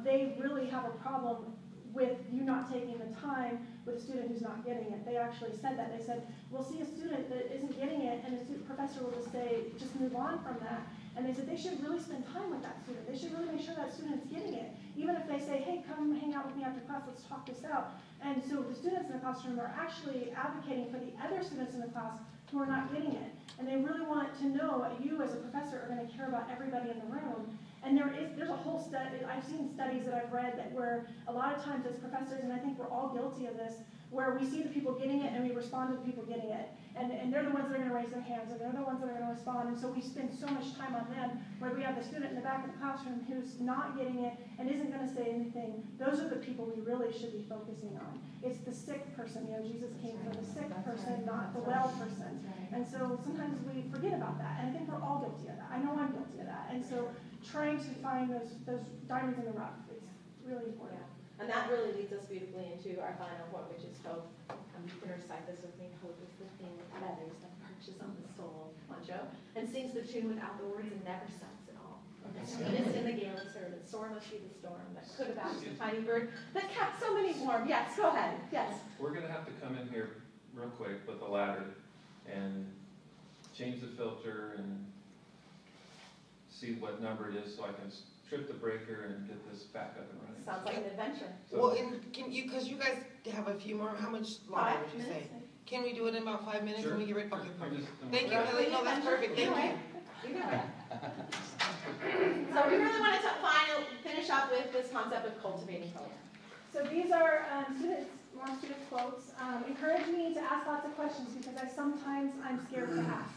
they really have a problem with you not taking the time with a student who's not getting it. They actually said that. They said, we'll see a student that isn't getting it, and the professor will just say, just move on from that. And they said they should really spend time with that student. They should really make sure that student's getting it. Even if they say, hey, come hang out with me after class, let's talk this out. And so the students in the classroom are actually advocating for the other students in the class who are not getting it. And they really want to know that you as a professor are going to care about everybody in the room. And there's a whole study, I've seen studies that I've read that where a lot of times as professors, and I think we're all guilty of this, where we see the people getting it and we respond to the people getting it. And they're the ones that are going to raise their hands, and they're the ones that are going to respond. And so we spend so much time on them, where we have the student in the back of the classroom who's not getting it and isn't going to say anything. Those are the people we really should be focusing on. It's the sick person. You know, Jesus came for the sick person, not the well person. And so sometimes we forget about that. And I think we're all guilty of that. I know I'm guilty of that. And so trying to find those diamonds in the rough, it's really important. And that really leads us beautifully into our final point, which is hope. You can recite this with me. Hope is the thing that feathers that perches on the soul, Poncho, and sings the tune without the words and never stops at all. The sweetest in the gale is heard, and sore must be the storm that could have asked a tiny bird that kept so many warm. Yes, go ahead. Yes. We're going to have to come in here real quick with a ladder and change the filter and see what number it is so I can trip the breaker and get this back up and running. Sounds like an adventure. So, Well, and can you, because you guys have a few more, how much longer would you say? Can we do it in about 5 minutes? Sure. Can we get rid? Okay, perfect. I'm Thank you, just- Kelly. No, that's perfect. Thank you. So we really wanted to finish up with this concept of cultivating hope. So these are more student quotes. Encourage me to ask lots of questions because sometimes I'm scared to ask.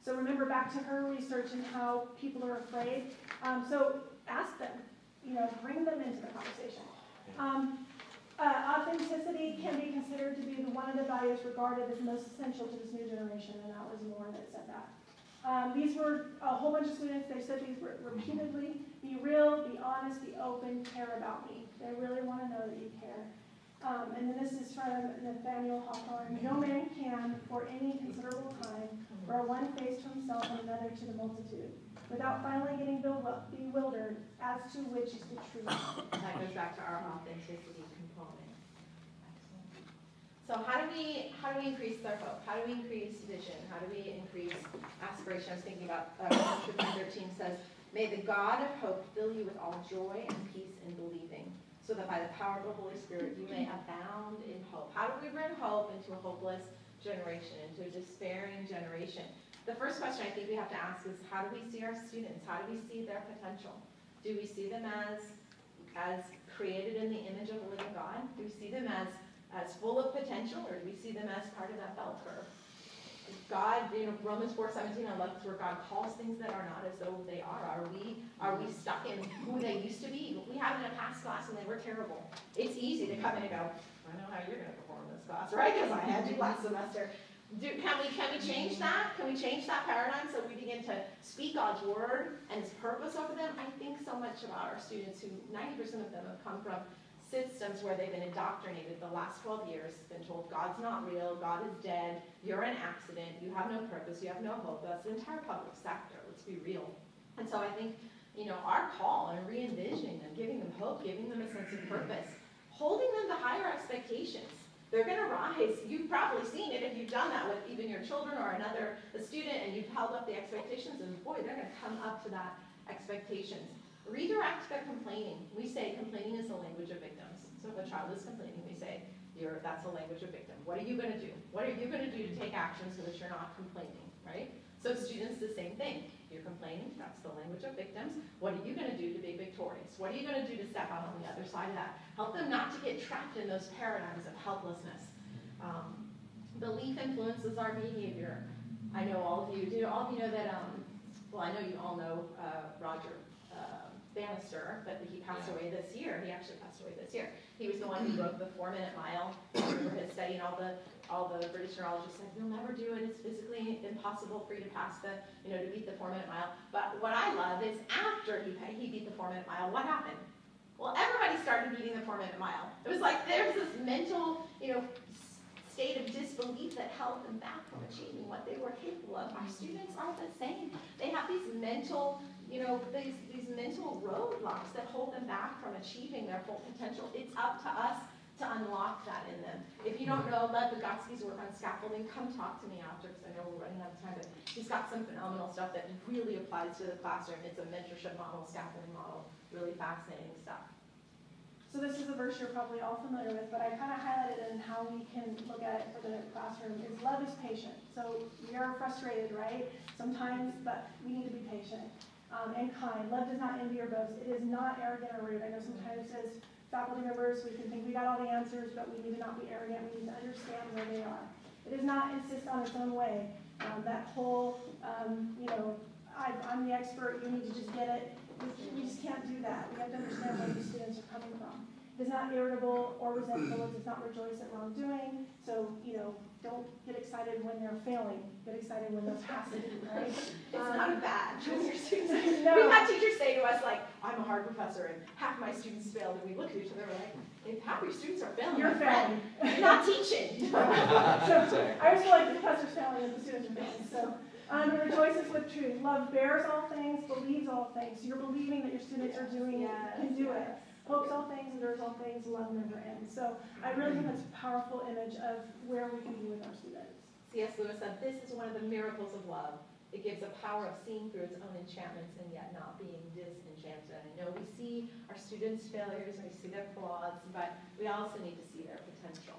So remember back to her research and how people are afraid. So ask them, bring them into the conversation. Authenticity can be considered to be one of the values regarded as most essential to this new generation, and that was more that said that. These were a whole bunch of students. They said these repeatedly: be real, be honest, be open, care about me. They really want to know that you care. And then this is from Nathaniel Hawthorne. No man can, for any considerable time, wear one face to himself and another to the multitude, without finally getting bewildered as to which is the truth. That goes back to our authenticity component. Excellent. So how do we increase our hope? How do we increase vision? How do we increase aspiration? I was thinking about Romans 13 says, "May the God of hope fill you with all joy and peace in believing, so that by the power of the Holy Spirit you may abound in hope." How do we bring hope into a hopeless generation, into a despairing generation? The first question I think we have to ask is, how do we see our students? How do we see their potential? Do we see them as created in the image of a living God? Do we see them as full of potential, or do we see them as part of that bell curve? God, Romans 4:17, I love this, where God calls things that are not as though they are. Are we stuck in who they used to be? We had in a past class and they were terrible. It's easy to come in and go, I know how you're going to perform in this class, right? Because I had you last semester. Can we change that? Can we change that paradigm so we begin to speak God's word and His purpose over them? I think so much about our students who 90% of them have come from systems where they've been indoctrinated the last 12 years, been told God's not real, God is dead, you're an accident, you have no purpose, you have no hope. That's the entire public sector, let's be real. And so I think, our call and re-envisioning them, giving them hope, giving them a sense of purpose, holding them to higher expectations. They're going to rise. You've probably seen it if you've done that with even your children or a student, and you've held up the expectations, and boy, they're going to come up to that expectations. Redirect their complaining. We say complaining is the language of victims. So if a child is complaining, we say, that's the language of victim. What are you going to do? What are you going to do to take action so that you're not complaining, right? So students, the same thing. You're complaining, that's the language of victims. What are you going to do to be victorious? What are you going to do to step out on the other side of that? Help them not to get trapped in those paradigms of helplessness. Belief influences our behavior. I know all of you do. All of you know that, I know you all know Roger Bannister, but he passed away this year. He actually passed away this year. He was the one who broke the 4-minute mile. I remember his study, and all the British neurologists said, you'll never do it. It's physically impossible for you to pass to beat the 4-minute mile. But what I love is after he beat the 4-minute mile, what happened? Well, everybody started beating the 4-minute mile. It was like there's this mental, state of disbelief that held them back from achieving what they were capable of. Our students are the same. They have these mental, these mental roadblocks that hold them back from achieving their full potential. It's up to us to unlock that in them. If you don't know Lev Vygotski's work on scaffolding, come talk to me after, because I know we're running out of time, but he's got some phenomenal stuff that really applies to the classroom. It's a mentorship model, scaffolding model, really fascinating stuff. So this is a verse you're probably all familiar with, but I kind of highlighted in how we can look at it for the classroom is love is patient. So we are frustrated, right? Sometimes, but we need to be patient and kind. Love does not envy or boast. It is not arrogant or rude. I know sometimes as faculty members we can think we got all the answers, but we need to not be arrogant. We need to understand where they are. It does not insist on its own way. That whole, I'm the expert, you need to just get it. We just can't do that. We have to understand where these students are coming from. It is not irritable or resentful. It does not rejoice at wrongdoing. So, don't get excited when they're failing. Get excited when they're passing, right? It's not a badge when your students. No. We've had teachers say to us, like, I'm a hard professor and half my students failed. And we look at each other like, if half your students are failing, You're failing. You're not teaching. So, I just feel like the professor's failing and the students are failing. So, it rejoices with truth. Love bears all things, believes all things. So you're believing that your students are doing, can do it. Hopes all things, endures all things, love never ends. So I really think that's a powerful image of where we can be with our students. C.S. Lewis said, this is one of the miracles of love. It gives a power of seeing through its own enchantments and yet not being disenchanted. And I know we see our students' failures and we see their flaws, but we also need to see their potential.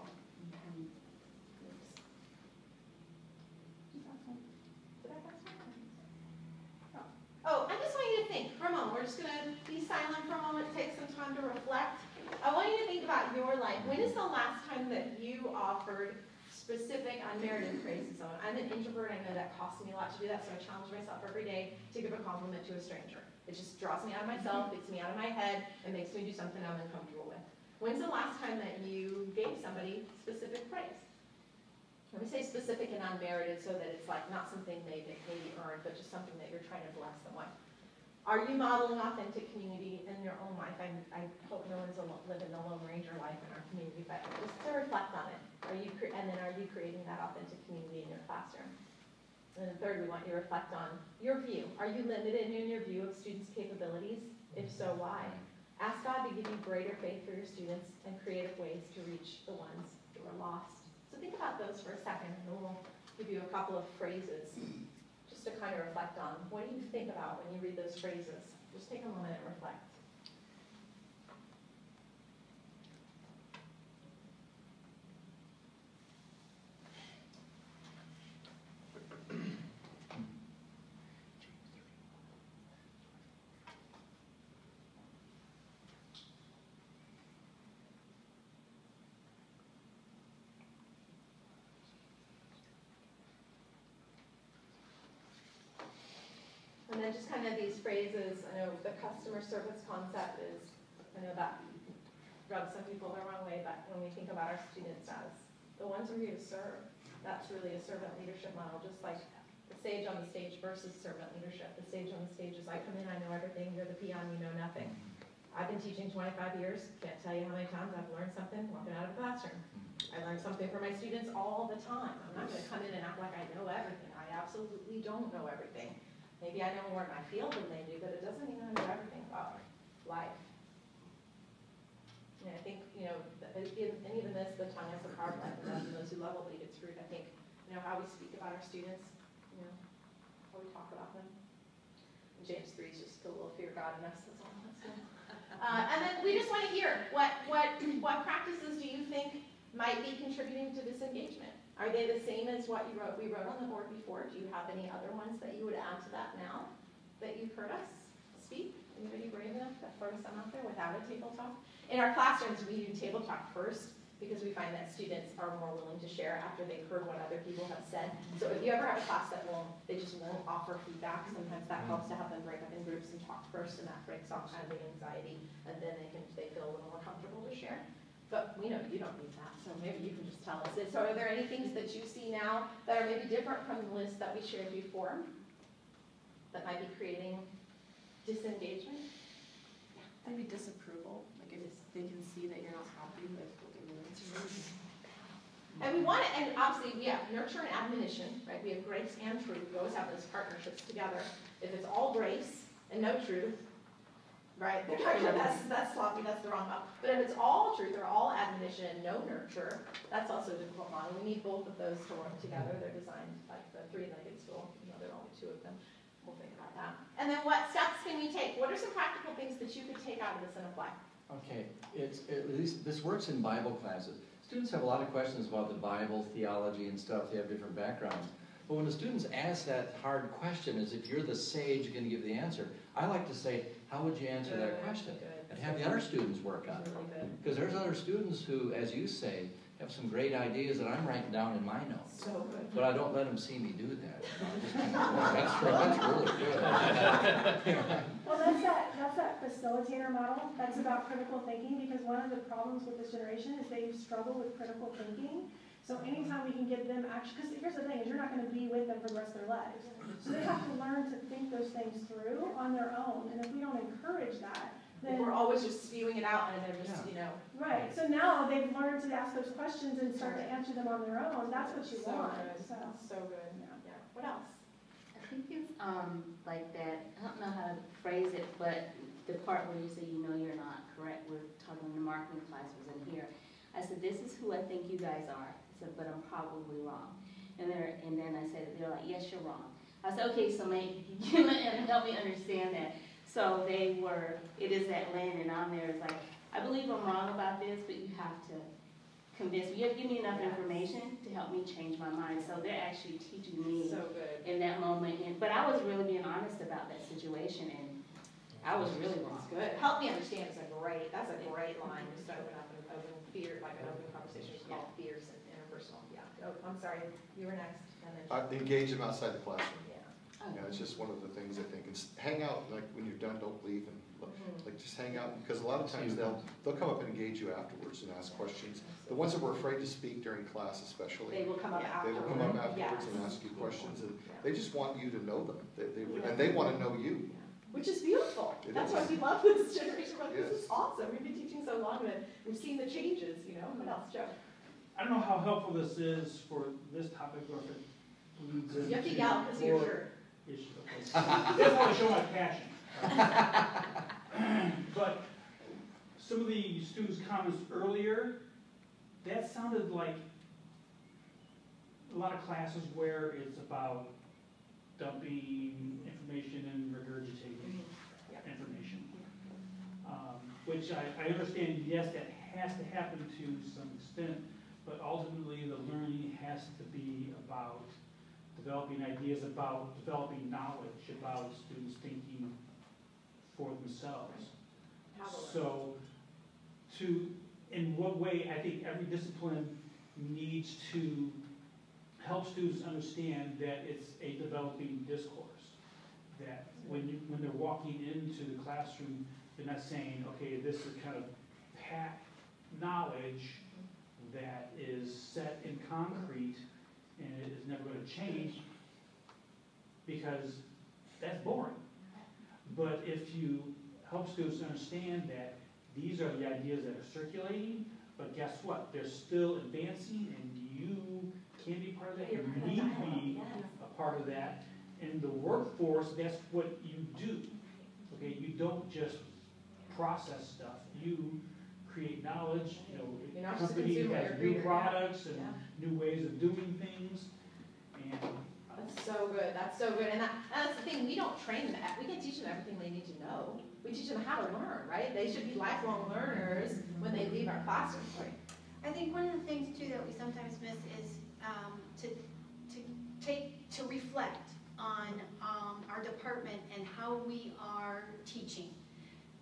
Oh, I just want you to think for a moment. We're just going to be silent for a moment, take some time to reflect. I want you to think about your life. When is the last time that you offered specific unmerited praise to someone? I'm an introvert. I know that costs me a lot to do that, so I challenge myself every day to give a compliment to a stranger. It just draws me out of myself, gets me out of my head, and makes me do something I'm uncomfortable with. When's the last time that you gave somebody specific praise? Let me say specific and unmerited so that it's like not something they maybe earned, but just something that you're trying to bless them with. Are you modeling authentic community in your own life? I hope no one's living the Lone Ranger life in our community, but just to reflect on it. Are you creating that authentic community in your classroom? And then third, we want you to reflect on your view. Are you limited in your view of students' capabilities? If so, why? Ask God to give you greater faith for your students and creative ways to reach the ones who are lost. So think about those for a second, and then we'll give you a couple of phrases just to kind of reflect on. What do you think about when you read those phrases? Just take a moment and reflect. And then just kind of these phrases, I know the customer service concept is, I know that rubs some people the wrong way, but when we think about our students as the ones who are here to serve, that's really a servant leadership model, just like the sage on the stage versus servant leadership. The sage on the stage is I come in, I know everything, you're the peon, you know nothing. I've been teaching 25 years, can't tell you how many times I've learned something walking out of the classroom. I learn something from my students all the time. I'm not going to come in and act like I know everything. I absolutely don't know everything. Maybe I know more in my field than they do, but it doesn't mean I know everything about life. And I think, and even this, the tongue has the power of life and death, and those who love will eat its fruit. I think, how we speak about our students, how we talk about them. And James 3 is just a little fear God in us, that's all. And then we just want to hear, what practices do you think might be contributing to this engagement? Are they the same as what we wrote on the board before? Do you have any other ones that you would add to that now that you've heard us speak? Anybody brave enough to throw some out there without a table talk? In our classrooms, we do table talk first because we find that students are more willing to share after they've heard what other people have said. So if you ever have a class that they just won't offer feedback, sometimes that helps to have them break up in groups and talk first, and that breaks off kind of the anxiety, and then they feel a little more comfortable to share. But we know you don't need that, so maybe you can just tell us this. So are there any things that you see now that are maybe different from the list that we shared before that might be creating disengagement? Maybe disapproval, like if they can see that you're not happy with what they're doing. And we want it, and obviously we have nurture and admonition, right? We have grace and truth. We always have those partnerships together. If it's all grace and no truth, right? They're not gonna, that's sloppy, that's the wrong model. But if it's all truth, or all admonition, no nurture, that's also a difficult model. We need both of those to work together. They're designed like the three-legged stool, there are only two of them. We'll think about that. And then what steps can we take? What are some practical things that you could take out of this and apply? Okay, at least this works in Bible classes. Students have a lot of questions about the Bible, theology and stuff. They have different backgrounds. But when the students ask that hard question, as if you're the sage going to give the answer, I like to say, how would you answer that question? And have the other students work on it. Because there's other students who, as you say, have some great ideas that I'm writing down in my notes. So good. But I don't let them see me do that. That's really good. Well, that's that facilitator model. That's about critical thinking, because one of the problems with this generation is they struggle with critical thinking. So anytime we can give them action, because here's the thing, is you're not going to be with them for the rest of their lives. So they have to learn to think those things through on their own. And if we don't encourage that, then we're always just spewing it out and they're just, Right. So now they've learned to ask those questions and start to answer them on their own. That's what you want. So good. Yeah. What else? I think it's like that, I don't know how to phrase it, but the part where you say you're not correct, we're talking in the marketing class was in here. I said, this is who I think you guys are. I said, but I'm probably wrong. And then I said, they're like, yes, you're wrong. I said, okay, so maybe you can help me understand that. So it is that landing on there. It's like, I believe I'm wrong about this, but you have to convince me. You have to give me enough information to help me change my mind. So they're actually teaching me in that moment. But I was really being honest about that situation, and I was really wrong. That's good. Help me understand that's a great line. Just open up an open fear, like an open conversation called fears and interpersonal. Yeah. Oh, I'm sorry. You were next. And then Engage them outside the classroom. Yeah. It's just one of the things I think. It's hang out, like when you're done, don't leave, and like just hang out, because a lot of times they'll come up and engage you afterwards and ask questions. The ones that were afraid to speak during class, especially, they will come up afterwards. They will come up afterwards and ask you questions, and they just want you to know them. And they want to know you. Which is beautiful. That's why we love this generation. This is awesome. We've been teaching so long, and we've seen the changes. What else, Joe? I don't know how helpful this is for this topic, or if it leads into you have to yell because of your shirt. Issue. Okay. That's how I show my passion. But some of the students' comments earlier, that sounded like a lot of classes where it's about dumping information and regurgitating information. Which I understand, yes, that has to happen to some extent, but ultimately the learning has to be about developing ideas, about developing knowledge, about students thinking for themselves. So in what way, I think every discipline needs to help students understand that it's a developing discourse. That when they're walking into the classroom, they're not saying, okay, this is kind of packed knowledge that is set in concrete and it is never going to change, because that's boring. But if you help students understand that these are the ideas that are circulating, but guess what? They're still advancing, and you can be part of that. You need to be a part of that. In the workforce, that's what you do. Okay, you don't just process stuff. You create knowledge. Company has new products and new ways of doing things. And that's so good. That's so good. And that's the thing. We don't train them. We can teach them everything they need to know. We teach them how to learn, right? They should be lifelong learners when they leave our classrooms. Right? I think one of the things too that we sometimes miss is to reflect on our department and how we are teaching.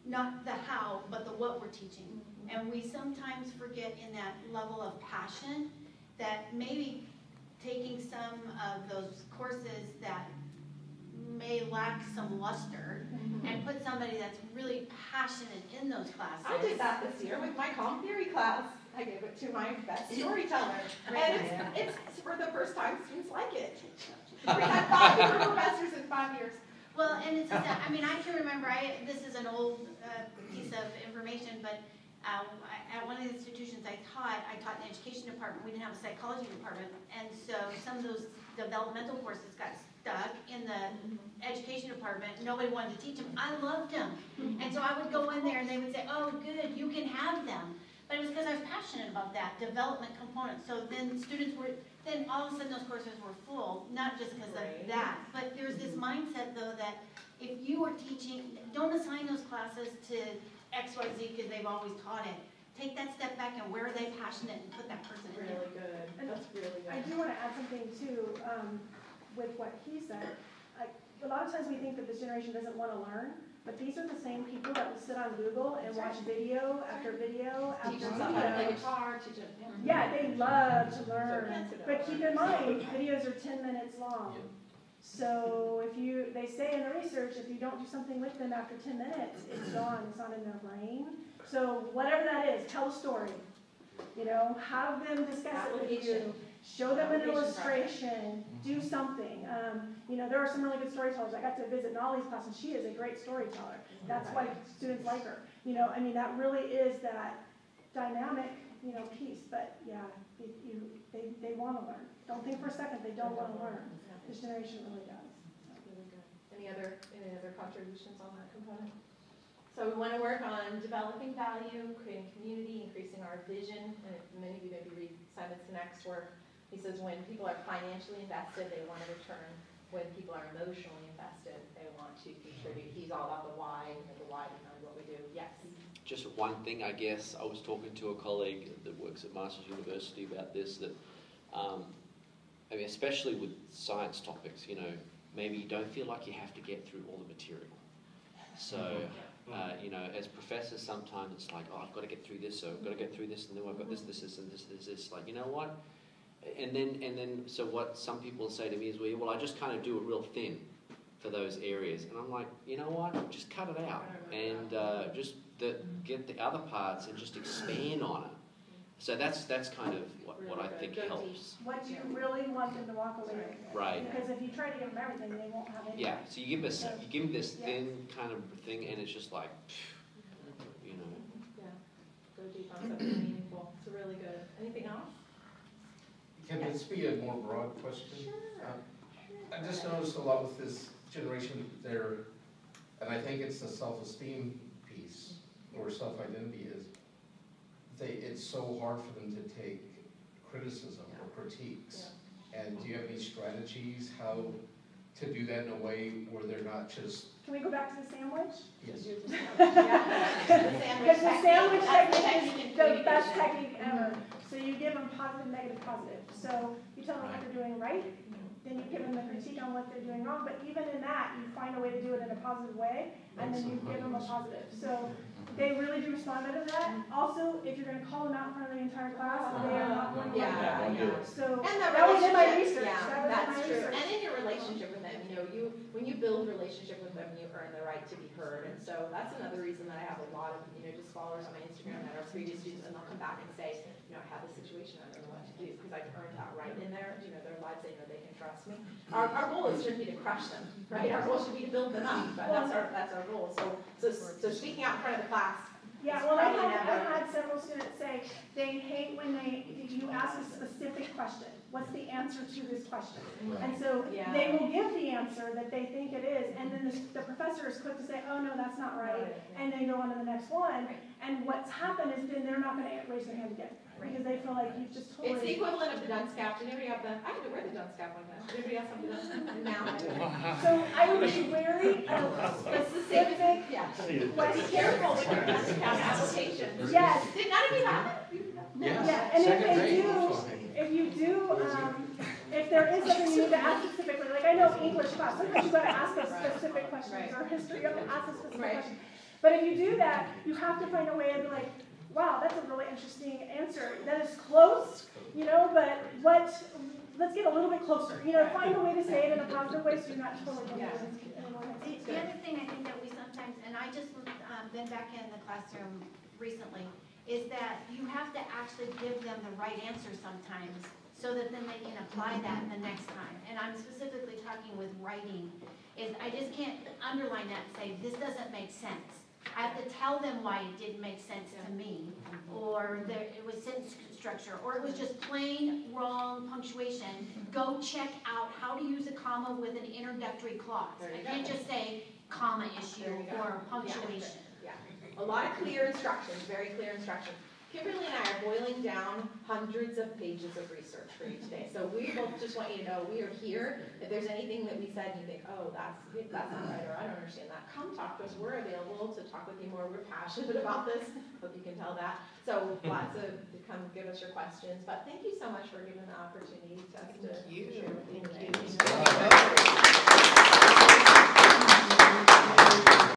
Not the how, but the what we're teaching. And we sometimes forget in that level of passion that maybe taking some of those courses that may lack some luster and put somebody that's really passionate in those classes. I did that this year with my comp theory class. I gave it to my best storyteller. And it's for the first time students like it. We had 5 different professors in 5 years. Well, and it's just, I can remember, this is an old piece of information, but at one of the institutions I taught in the education department. We didn't have a psychology department, and so some of those developmental courses got stuck in the education department, nobody wanted to teach them. I loved them. And so I would go in there and they would say, oh, good, you can have them. But it was because I was passionate about that development component. So then students were, then all of a sudden those courses were full, not just because of that. But there's this mindset though that if you are teaching, don't assign those classes to XYZ because they've always taught it. Take that step back and where are they passionate and put that person in there. Really good. That's really good. I do want to add something too, with what he said. A lot of times we think that this generation doesn't want to learn, but these are the same people that will sit on Google and watch video after video after Teach them how to play video. guitar, teach them. Yeah, they love to learn, but keep in mind, videos are 10 minutes long. So if they say in the research, if you don't do something with them after 10 minutes, it's gone, it's not in their brain. So whatever that is, tell a story. You know, have them discuss it with you. Show them an illustration, do something. You know, there are some really good storytellers. I got to visit Nolly's class, and she is a great storyteller. That's why students like her. You know, I mean, that really is that dynamic, you know, piece. But yeah, they want to learn. Don't think for a second they don't want to learn. This generation really does. Really good. Any other contributions on that component? So we want to work on developing value, creating community, increasing our vision. And many of you maybe read Simon Sinek's work. He says when people are financially invested, they want to return. When people are emotionally invested, they want to contribute. He's all about the why, and the why behind what we do. Yes? Just one thing, I guess. I was talking to a colleague that works at Masters University about this, that I mean, especially with science topics, you know, maybe you don't feel like you have to get through all the material. So, you know, as professors, sometimes it's like, oh, I've got to get through this, so I've got to get through this, and then I've got this, and this. Like, you know what? And then, so what some people say to me is, well, I just kind of do it real thin for those areas. And I'm like, you know what? Just cut it out and just get the other parts and just expand on it. So that's kind of what I think helps. What do you really want them to walk away with? Right. Because if you try to give them everything, they won't have anything. Yeah. So you give them this thin kind of thing, and it's just like, you know. Yeah. Go deep on something meaningful. It's really good. Anything else? Can this be a more broad question? Sure. I just noticed a lot with this generation there, and I think it's the self-esteem piece, or self-identity is, it's so hard for them to take criticism or critiques. And do you have any strategies how to do that in a way where they're not just... Can we go back to the sandwich? Yes. Because the sandwich technique is the best technique ever. So you give them positive, negative, positive. So you tell them what they're doing right, then you give them the critique on what they're doing wrong. But even in that, you find a way to do it in a positive way, and then you give them a positive. So they really do respond to that. Also, if you're going to call them out in front of the entire class, they are not going to do it. So that was in my research. That's true. And in your relationship with them, you know, when you build relationship with them, you earn the right to be heard. And so that's another reason that I have a lot of, you know, just followers on my Instagram that are previous students, and they'll come back and say, you know, I have this situation, I don't know what to do, because I've earned that right in their, you know, their lives, they know they can trust me. Our goal shouldn't be to crush them, right? Our goal should be to build them up. But that's our goal. So speaking out in front of the class. Yeah, well, I've had several students say they hate when you ask a specific question. What's the answer to this question? And so they will give the answer that they think it is, and then the professor is quick to say, oh, no, that's not right, and they go on to the next one. And what's happened is then they're not going to raise their hand again, because they feel like you've just totally... It's the equivalent of the dunce cap. Did anybody have I had to wear the dunce cap one time. Did anybody else have the dunce cap? Now. So I would be wary of specific Be careful with your dunce cap application. Yes. Did none of you have it? Yeah, and if there is something you need to ask specifically, like I know English class, sometimes you've got to ask us specific questions, or history, you have to ask us specific questions. But if you do that, you have to find a way to be like, wow, that's a really interesting answer. That is close, you know, but let's get a little bit closer. You know, find a way to say it in a positive way so you're not totally going to The other thing I think that we sometimes, and I just been back in the classroom recently, is that you have to actually give them the right answer sometimes so that then they can apply that the next time. And I'm specifically talking with writing, is I just can't underline that and say, this doesn't make sense. I have to tell them why it didn't make sense to me, or it was sentence structure, or it was just plain wrong punctuation. Go check out how to use a comma with an introductory clause. There you I go. can't just say comma issue There you go. or punctuation. Yeah, a lot of clear instructions, very clear instructions. Kimberly and I are boiling down hundreds of pages of research for you today. So we both just want you to know we are here. If there's anything that we said and you think, oh, that's not right, or I don't understand that, come talk to us. We're available to talk with you more. We're passionate about this. Hope you can tell that. So lots of, come give us your questions. But thank you so much for giving the opportunity to us to share with you today. Thank you.